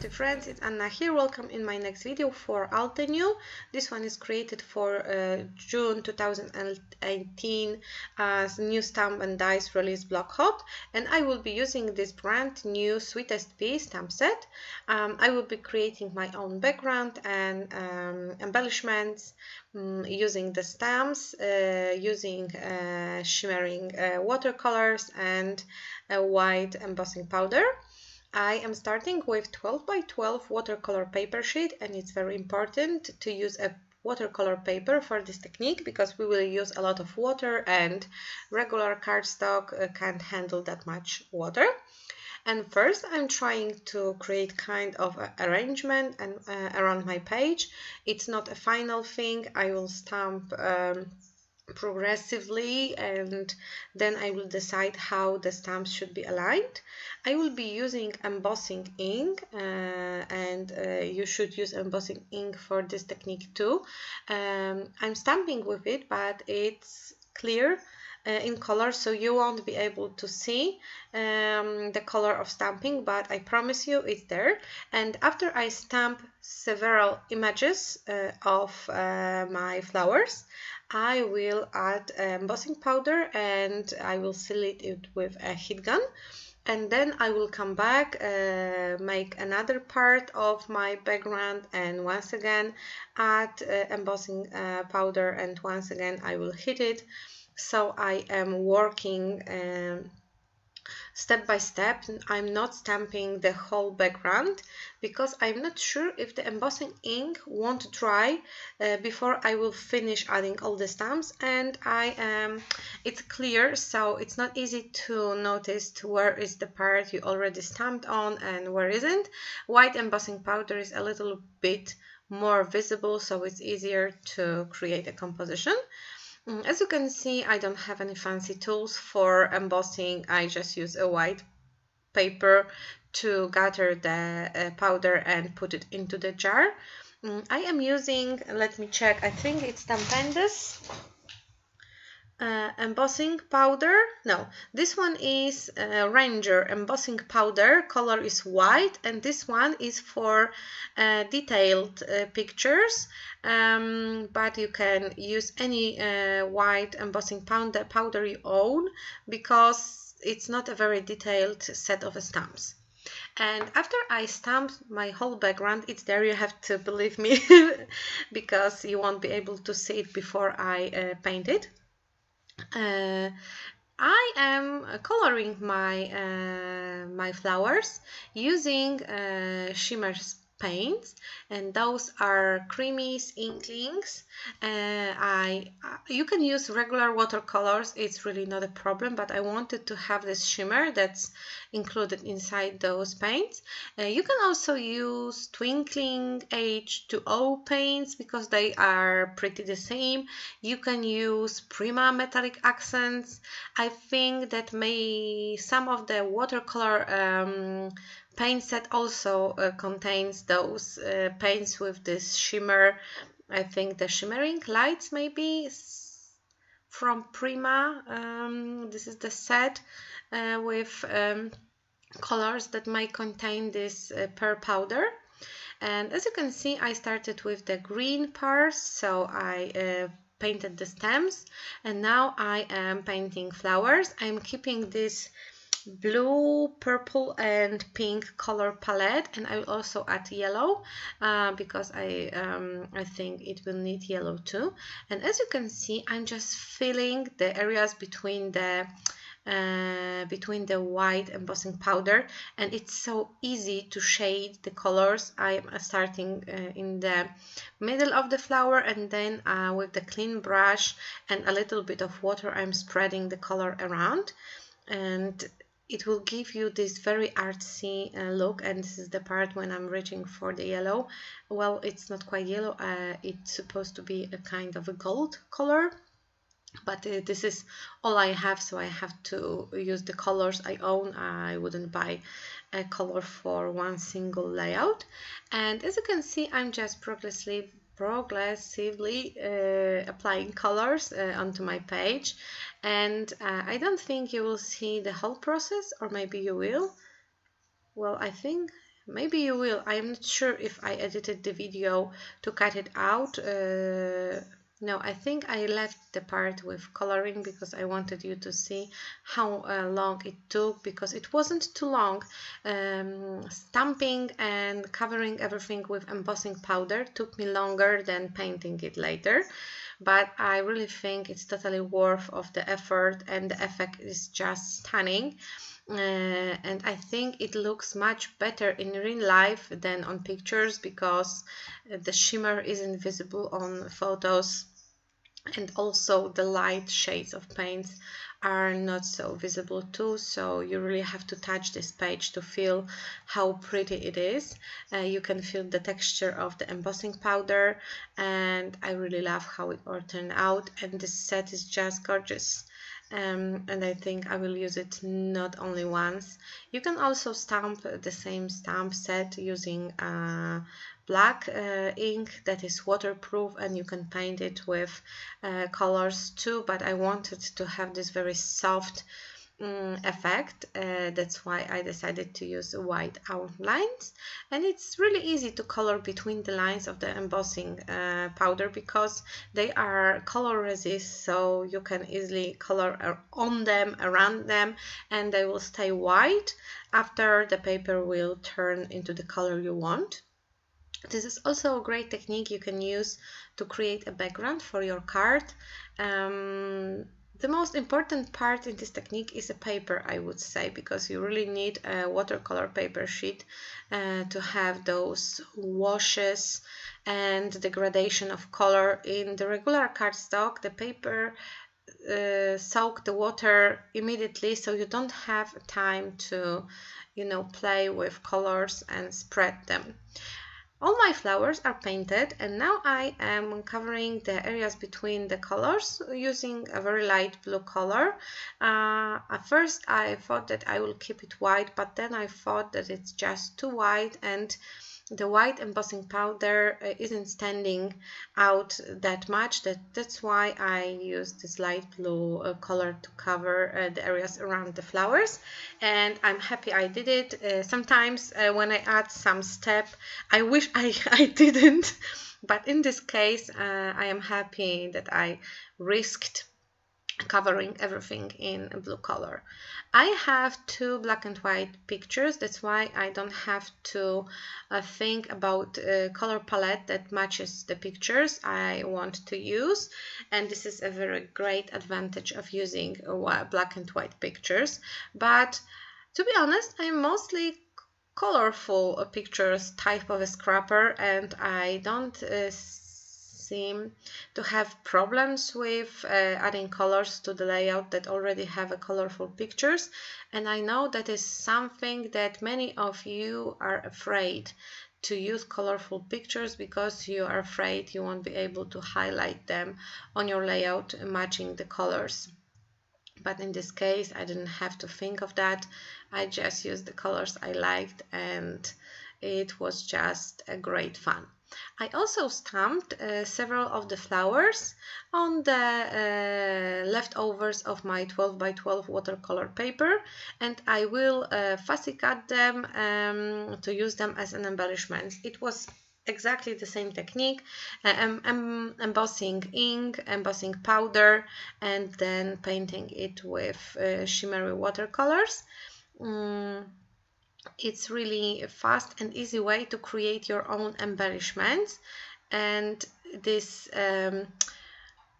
crafty friends, it's Anna here. Welcome in my next video for Altenew. This one is created for June 2018 as new stamp and dies release block hot, and I will be using this brand new Sweetest Pea stamp set. I will be creating my own background and embellishments using the stamps, using shimmering watercolors and a white embossing powder. I am starting with 12 by 12 watercolor paper sheet, and it's very important to use a watercolor paper for this technique because we will use a lot of water and regular cardstock can't handle that much water. And first I'm trying to create kind of arrangement and around my page. It's not a final thing. I will stamp progressively, and then I will decide how the stamps should be aligned. I will be using embossing ink, and you should use embossing ink for this technique too. I'm stamping with it, but it's clear in color, so you won't be able to see the color of stamping, but I promise you it's there. And after I stamp several images of my flowers, I will add embossing powder and I will seal it with a heat gun. And then I will come back, make another part of my background, and once again add embossing powder, and once again I will heat it. So I am working step by step. I'm not stamping the whole background because I'm not sure if the embossing ink won't dry before I will finish adding all the stamps, and it's clear, so it's not easy to notice where is the part you already stamped on and where isn't. White embossing powder is a little bit more visible, so it's easier to create a composition. As you can see, I don't have any fancy tools for embossing. I just use a white paper to gather the powder and put it into the jar. I am using, let me check, I think it's Komenda embossing powder. No, this one is Ranger embossing powder. Color is white, and this one is for detailed pictures, but you can use any white embossing powder you own because it's not a very detailed set of stamps. And after I stamped my whole background, it's there, you have to believe me because you won't be able to see it before I paint it. I am coloring my flowers using shimmer paints, and those are Creamy's Inklings. You can use regular watercolors, it's really not a problem, but I wanted to have this shimmer that's included inside those paints. You can also use Twinkling H2O paints because they are pretty the same. You can use Prima metallic accents. I think that some of the watercolor paint set also contains those paints with this shimmer. I think the shimmering lights maybe from Prima. This is the set with colors that might contain this pearl powder. And as you can see, I started with the green parts, so I painted the stems, and now I am painting flowers. I'm keeping this blue, purple and pink color palette, and I will also add yellow because I think it will need yellow too. And as you can see, I'm just filling the areas between the white embossing powder, and it's so easy to shade the colors. I am starting in the middle of the flower, and then with the clean brush and a little bit of water I'm spreading the color around, and it will give you this very artsy look. And this is the part when I'm reaching for the yellow. Well, it's not quite yellow, it's supposed to be a kind of a gold color, but this is all I have, so I have to use the colors I own. I wouldn't buy a color for one single layout. And as you can see, I'm just progressively applying colors onto my page, and I don't think you will see the whole process, or maybe you will. Well, I think Maybe you will. I'm not sure if I edited the video to cut it out. No, I think I left the part with coloring because I wanted you to see how long it took, because it wasn't too long. Stamping and covering everything with embossing powder took me longer than painting it later, but I really think it's totally worth of the effort, and the effect is just stunning. And I think it looks much better in real life than on pictures, because the shimmer isn't visible on photos, and also the light shades of paints are not so visible too, so you really have to touch this page to feel how pretty it is. You can feel the texture of the embossing powder, and I really love how it all turned out, and this set is just gorgeous. And I think I will use it not only once. You can also stamp the same stamp set using black ink that is waterproof, and you can paint it with colors too, but I wanted to have this very soft effect. That's why I decided to use white outlines, and it's really easy to color between the lines of the embossing powder, because they are color resist, so you can easily color on them, around them, and they will stay white after the paper will turn into the color you want. This is also a great technique you can use to create a background for your card. The most important part in this technique is a paper, I would say, because you really need a watercolor paper sheet to have those washes and the gradation of color. In the regular cardstock, the paper soak the water immediately, so you don't have time to, play with colors and spread them. All my flowers are painted, and now I am covering the areas between the colors using a very light blue color. At first I thought that I will keep it white, but then I thought that it's just too white, and the white embossing powder isn't standing out that much. That's why I use this light blue color to cover the areas around the flowers, and I'm happy I did it. Sometimes when I add some step, I wish I didn't, but in this case I am happy that I risked covering everything in a blue color. I have two black and white pictures, that's why I don't have to think about a color palette that matches the pictures I want to use, and this is a very great advantage of using black and white pictures. But to be honest, I'm mostly colorful pictures type of a scrapper, and I don't seem to have problems with adding colors to the layout that already have a colorful pictures. And I know that is something that many of you are afraid to use colorful pictures, because you are afraid you won't be able to highlight them on your layout matching the colors. But in this case I didn't have to think of that. I just used the colors I liked, and it was just a great fun. I also stamped several of the flowers on the leftovers of my 12 by 12 watercolor paper, and I will fussy cut them to use them as an embellishment. It was exactly the same technique, embossing ink, embossing powder, and then painting it with shimmery watercolors. It's really a fast and easy way to create your own embellishments, and this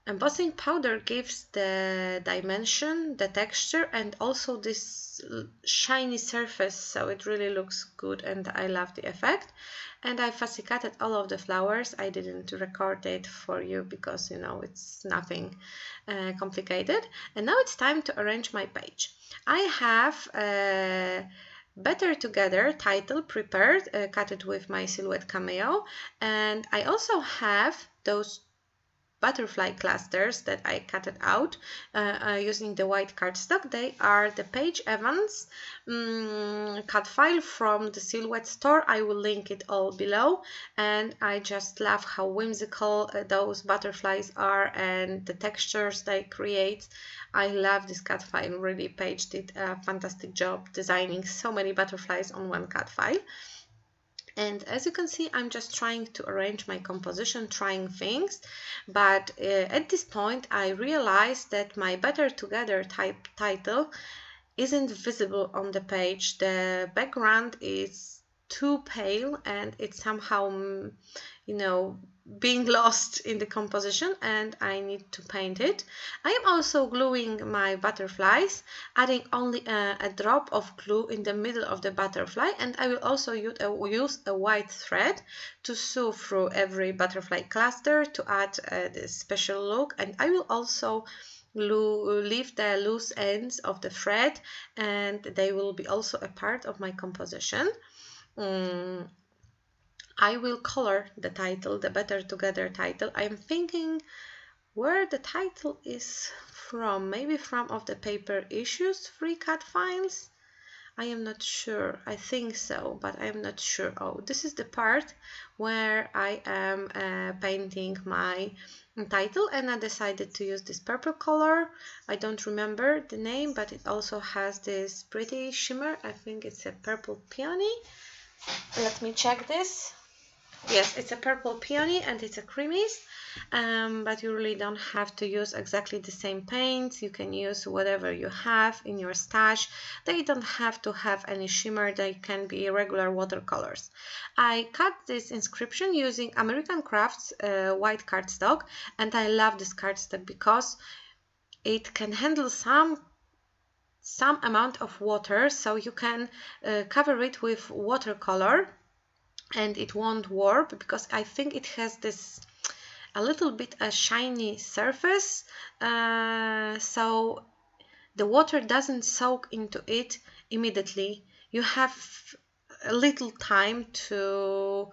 embossing powder gives the dimension, the texture, and also this shiny surface, so it really looks good, and I love the effect. And I fussy cutted all of the flowers. I didn't record it for you because it's nothing complicated. And now it's time to arrange my page. I have Better Together title prepared, cut it with my silhouette cameo, and I also have those butterfly clusters that I cut it out using the white cardstock. They are the Paige Evans cut file from the Silhouette store. I will link it all below, and I just love how whimsical those butterflies are and the textures they create. I love this cut file. Really, Paige did a fantastic job designing so many butterflies on one cut file. And as you can see, I'm just trying to arrange my composition, trying things. But at this point, I realized that my Better Together type title isn't visible on the page. The background is too pale and it's somehow, you know, being lost in the composition, and I need to paint it. I am also gluing my butterflies, adding only a drop of glue in the middle of the butterfly, and I will also use a white thread to sew through every butterfly cluster to add this special look. And I will also leave the loose ends of the thread, and they will be also a part of my composition. I will color the title, the Better Together title. I'm thinking where the title is from, maybe from of the paper issues, free cut files. I am not sure. I think so, but I am not sure. Oh, this is the part where I am painting my title, and I decided to use this purple color. I don't remember the name, but it also has this pretty shimmer. I think it's a purple peony. Let me check this. Yes, it's a purple peony and it's a creamies, but you really don't have to use exactly the same paints. You can use whatever you have in your stash. They don't have to have any shimmer. They can be regular watercolors. I cut this inscription using American Crafts white cardstock, and I love this cardstock because it can handle some amount of water, so you can cover it with watercolor and it won't warp, because I think it has this a little bit a shiny surface, so the water doesn't soak into it immediately. You have a little time to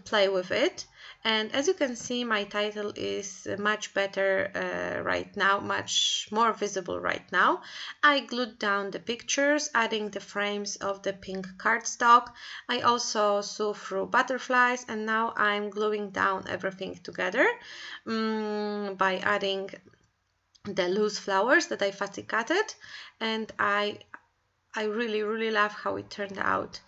play with it. And as you can see, my title is much better right now, much more visible right now. I glued down the pictures, adding the frames of the pink cardstock. I also sew through butterflies, and now I'm gluing down everything together by adding the loose flowers that I fussy cutted, and I really love how it turned out.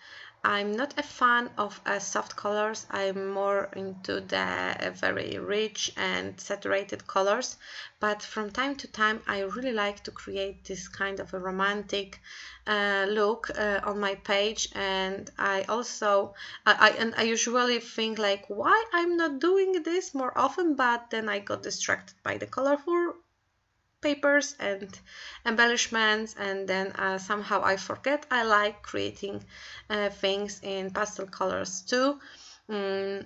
I'm not a fan of soft colors. I'm more into the very rich and saturated colors, but from time to time I really like to create this kind of a romantic look on my page. And I also I usually think like, why I'm not doing this more often, but then I got distracted by the colorful papers and embellishments, and then somehow I forget I like creating things in pastel colors too. And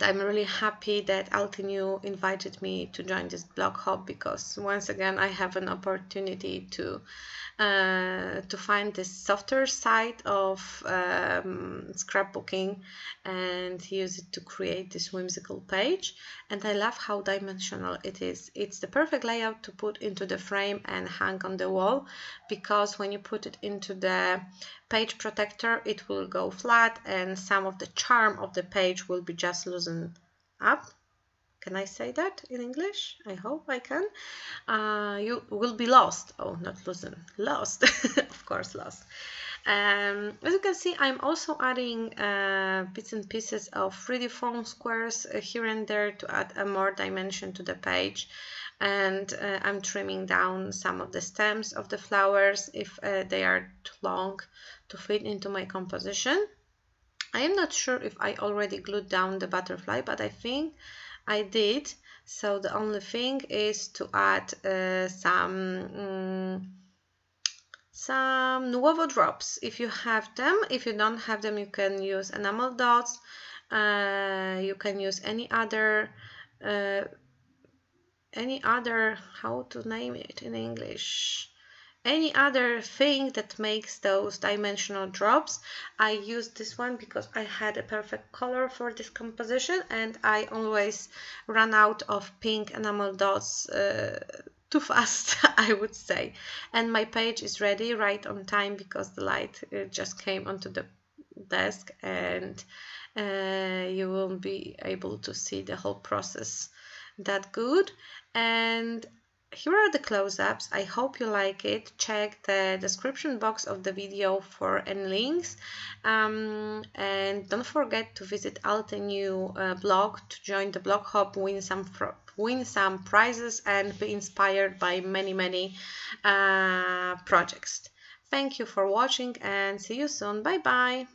I'm really happy that Altenew invited me to join this blog hub, because once again I have an opportunity to find this softer side of scrapbooking and use it to create this whimsical page. And I love how dimensional it is. It's the perfect layout to put into the frame and hang on the wall, because when you put it into the page protector, it will go flat and some of the charm of the page will be just loosened up. Can I say that in English? I hope I can. You will be lost. Oh, not loosened, lost. Of course, lost. As you can see, I'm also adding bits and pieces of 3D foam squares here and there to add a more dimension to the page. And I'm trimming down some of the stems of the flowers if they are too long to fit into my composition. I am not sure if I already glued down the butterfly, but I think I did. So the only thing is to add some Nuovo drops if you have them. If you don't have them, you can use enamel dots. You can use any other how to name it in English, any other thing that makes those dimensional drops. I used this one because I had a perfect color for this composition, and I always run out of pink enamel dots too fast, I would say. And my page is ready right on time because the light just came onto the desk, and you won't be able to see the whole process that good. And here are the close-ups. I hope you like it. Check the description box of the video for any links. And don't forget to visit Altenew blog to join the blog hub, win some prizes, and be inspired by many projects. Thank you for watching and see you soon. Bye bye.